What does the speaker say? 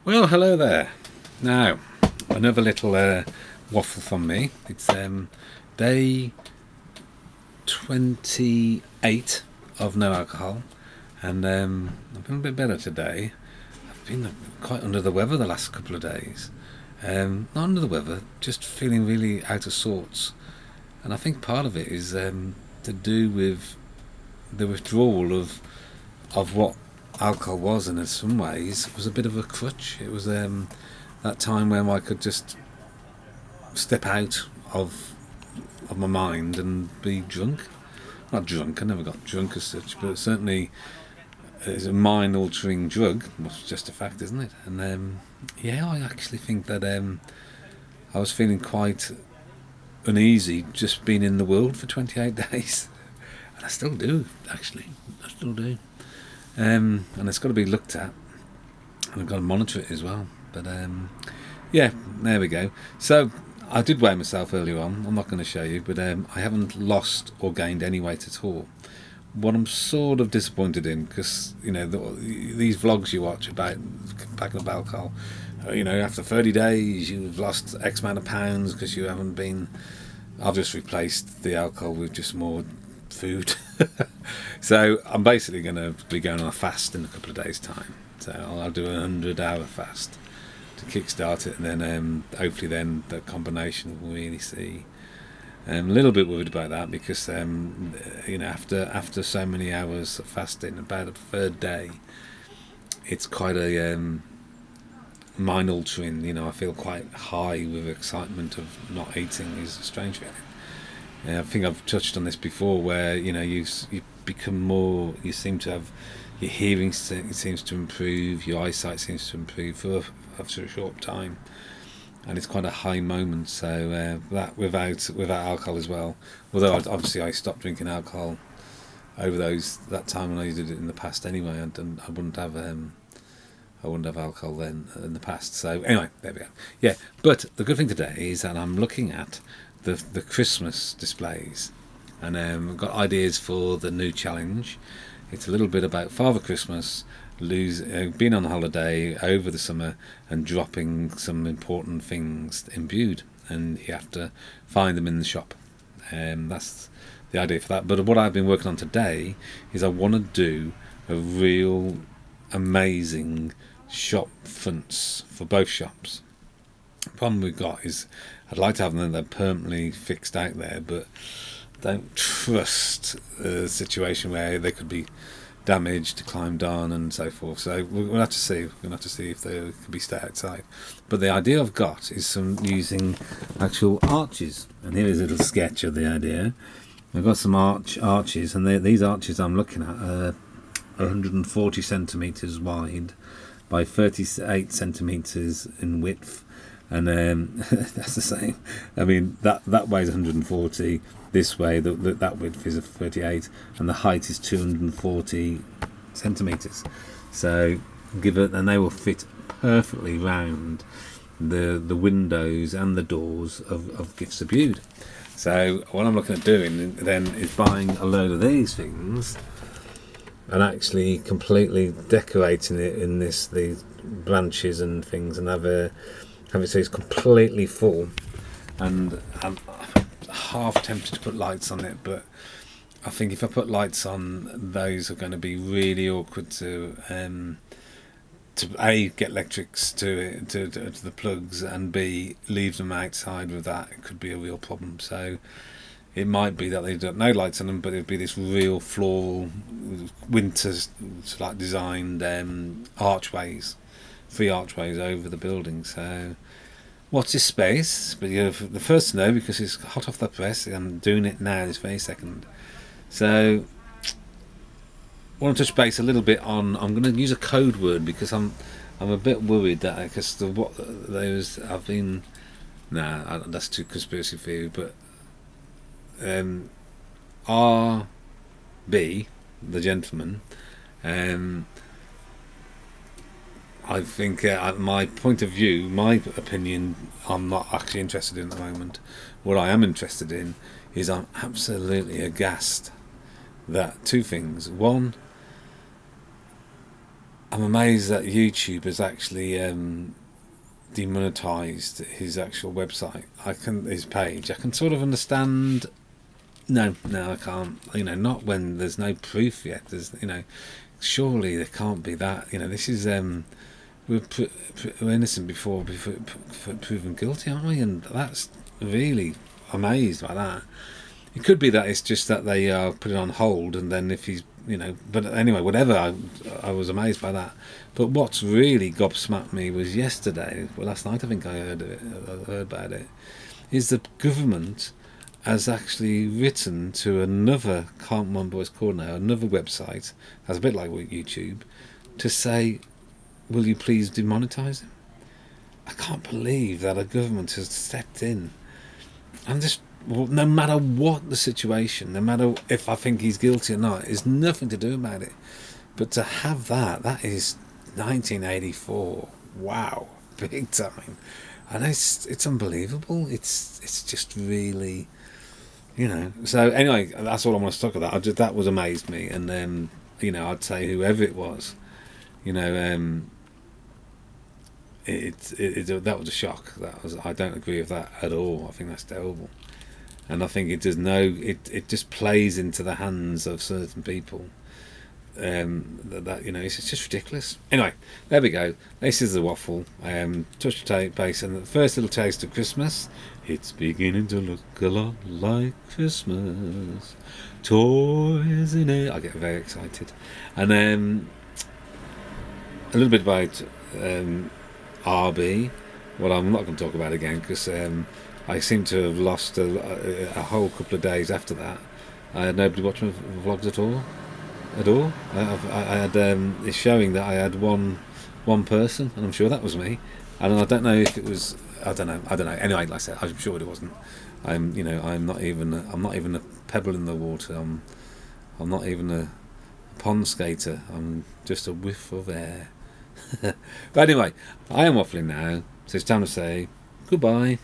Well, hello there. Now, another little waffle from me. It's day 28 of no alcohol, and I've been a bit better today. I've been quite under the weather the last couple of days. Not under the weather, just feeling really out of sorts. And I think part of it is to do with the withdrawal of what alcohol was, and in some ways it was a bit of a crutch. It was that time when I could just step out of my mind and be drunk. Not drunk, I never got drunk as such, but certainly it's a mind-altering drug. That's just a fact, isn't it? And I actually think that I was feeling quite uneasy just being in the world for 28 days. And I still do, actually. I still do. And it's got to be looked at, and I've got to monitor it as well. But there we go. So I did weigh myself earlier on. I'm not going to show you, but I haven't lost or gained any weight at all. What I'm sort of disappointed in, because these vlogs you watch about packing up alcohol, after 30 days you've lost X amount of pounds because you haven't been. I've just replaced the alcohol with just more food. So I'm basically going to be going on a fast in a couple of days' time. So I'll do a 100-hour fast to kickstart it, and then hopefully then the combination will really see. I'm a little bit worried about that because after so many hours of fasting, about the third day, it's quite a mind altering. I feel quite high with excitement of not eating. Is a strange feeling. I think I've touched on this before, where you become more. You seem to have your hearing seems to improve, your eyesight seems to improve after a short time, and it's quite a high moment. So that without alcohol as well. Although obviously I stopped drinking alcohol over that time when I did it in the past anyway. I wouldn't have alcohol then in the past. So anyway, there we go. Yeah, but the good thing today is that I'm looking at the Christmas displays, and I've got ideas for the new challenge. It's a little bit about Father Christmas being on holiday over the summer and dropping some important things imbued, and you have to find them in the shop. That's the idea for that. But what I've been working on today is I want to do a real amazing shop fronts for both shops. The problem we've got is I'd like to have them that they're permanently fixed out there, but don't trust a situation where they could be damaged, climbed on, and so forth. So we'll have to see. We'll have to see if they can be stayed outside. But the idea I've got is using actual arches, and here is a little sketch of the idea. I've got some arches, and these arches I'm looking at are 140 centimetres wide by 38 centimetres in width. And that's the same. I mean, that weighs 140 this way. That width is 38, and the height is 240 centimetres. So and they will fit perfectly round the windows and the doors of Gifts Abused. So what I'm looking at doing then is buying a load of these things and actually completely decorating it in these branches and things, and have it so it's completely full. And I'm half tempted to put lights on it, but I think if I put lights on, those are going to be really awkward to A, get electrics to the plugs, and B, leave them outside with that. It could be a real problem. So it might be that they don't no lights on them, but it'd be this real floral winter designed archways. 3 archways over the building. So watch this space, but you're the first to know because it's hot off the press. I'm doing it now this very second. So I want to touch base a little bit on, I'm going to use a code word because I'm a bit worried that because that's too conspiracy theory, but RB, the gentleman, I think my point of view, my opinion, I'm not actually interested in at the moment. What I am interested in is I'm absolutely aghast that 2 things. One, I'm amazed that YouTube has actually demonetized his actual website. His page. I can sort of understand. No, I can't. Not when there's no proof yet. Surely there can't be that. This is we're innocent before proven guilty, aren't we? And that's really amazed by that. It could be that it's just that they put it on hold, and then if he's, But anyway, whatever. I was amazed by that. But what's really gobsmacked me was yesterday. Well, last night I think I heard of it. I heard about it. Is the government has actually written to another, can't remember what it's called now, another website that's a bit like YouTube, to say, will you please demonetise him? I can't believe that a government has stepped in. I'm just, no matter what the situation, no matter if I think he's guilty or not, it's nothing to do about it. But to have that is 1984. Wow, big time. And it's unbelievable. It's just really, So anyway, that's all I want to talk about. That was amazed me, and then I'd say whoever it was, that was a shock. I don't agree with that at all. I think that's terrible, and I think it just plays into the hands of certain people. It's just ridiculous. Anyway, there we go. This is the waffle. Touch base, and the first little taste of Christmas. It's beginning to look a lot like Christmas. Toys in it. I get very excited, and a little bit about RB. Well, I'm not going to talk about it again because I seem to have lost a whole couple of days after that. I had nobody watching my vlogs at all. I had it's showing that I had one person, and I'm sure that was me. And I don't know if it was. I don't know. Anyway, like I said, I'm sure it wasn't. I'm not even a pebble in the water. I'm not even a pond skater. I'm just a whiff of air. But anyway, I am waffling now, so it's time to say goodbye.